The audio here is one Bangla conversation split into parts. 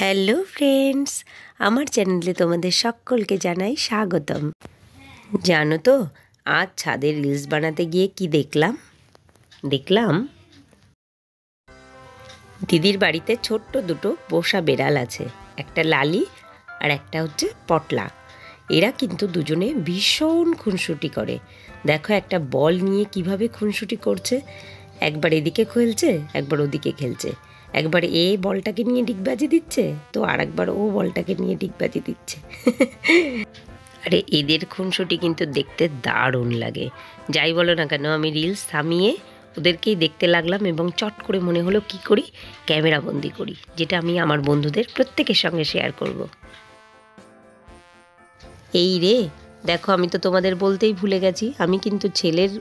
হ্যালো ফ্রেন্ডস, আমার চ্যানেলে তোমাদের সকলকে জানাই স্বাগতম। জানো তো আজ ছাদে রিলস বানাতে গিয়ে কি দেখলাম দিদির বাড়িতে ছোট্ট দুটো পোষা বেড়াল আছে, একটা লালি আর একটা হচ্ছে পটলা। এরা কিন্তু দুজনে ভীষণ খুনসুটি করে। দেখো একটা বল নিয়ে কিভাবে খুনসুটি করছে, একবার এদিকে খেলছে একবার ওদিকে খেলছে, একবার এ বলটাকে নিয়ে ডিগবাজি দিচ্ছে তো আরেকবার ও বলটাকে নিয়ে ডিগবাজি দিচ্ছে। আরে এদের খুনসুটি কিন্তু দেখতে দারুণ লাগে। যাই বলো না কেন, আমি রিলস থামিয়ে ওদেরকেই দেখতে লাগলাম এবং চট করে মনে হলো কি করি, ক্যামেরা বন্দি করি, যেটা আমি আমার বন্ধুদের প্রত্যেকের সঙ্গে শেয়ার করব। এই রে দেখো, আমি তো তোমাদের বলতেই ভুলে গেছি, আমি কিন্তু ছেলের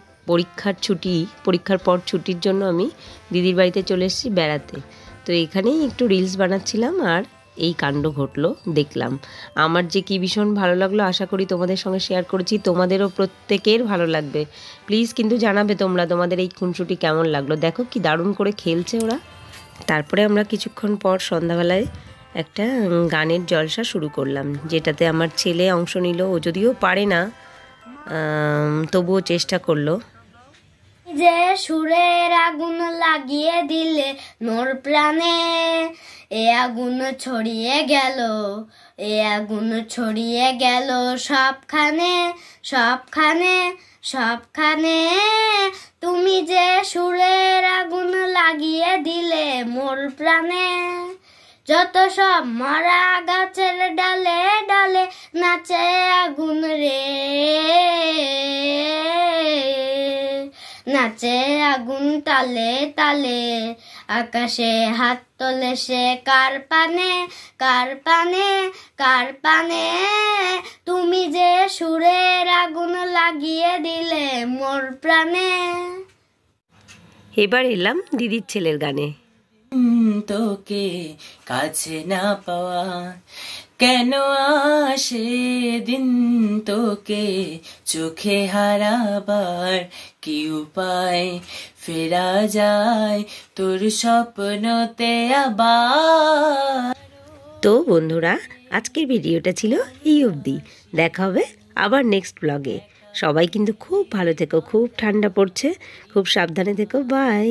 পরীক্ষার পর ছুটির জন্য আমি দিদির বাড়িতে চলে এসেছি বেড়াতে। তো এখানেই একটু রিলস বানাচ্ছিলাম আর এই কাণ্ড ঘটলো, দেখলাম। আমার যে কি ভীষণ ভালো লাগলো, আশা করি তোমাদের সঙ্গে শেয়ার করেছি, তোমাদেরও প্রত্যেকের ভালো লাগবে। প্লিজ কিন্তু জানাবে তোমরা তোমাদের এই খুনসুটি কেমন লাগলো। দেখো কি দারুণ করে খেলছে ওরা। তারপরে আমরা কিছুক্ষণ পর সন্ধ্যাবেলায় একটা গানের জলসা শুরু করলাম, যেটাতে আমার ছেলে অংশ নিল। ও যদিও পারে না, তবুও চেষ্টা করলো। যে সুরের আগুন লাগিয়ে দিলে মোর প্রাণে, এ আগুন ছড়িয়ে গেল, এ আগুন ছড়িয়ে গেল সবখানে সবখানে সবখানে। তুমি যে সুরের আগুন লাগিয়ে দিলে মোর প্রাণে, যত সব মরা গাছের ডালে ডালে নাচে আগুন রে, নাচে আগুন তালে তালে। আকাশে হাত তোলে সে কার পানে কার পানে কার পানে, তুমি যে সুরের আগুন লাগিয়ে দিলে মোর প্রাণে। এবার এলাম দিদির ছেলের গানে। তোকে কাছে না পাওয়া কেন আসে দিন, তোকে চোখে হারাবার কি উপায়, ফেরা যায় তোর স্বপ্নতে আবার। তো বন্ধুরা, আজকের ভিডিওটা ছিল এই অবধি। দেখা হবে আবার নেক্সট ব্লগে। সবাই কিন্তু খুব ভালো থেকো, খুব ঠান্ডা পড়ছে, খুব সাবধানে থেকো। বাই।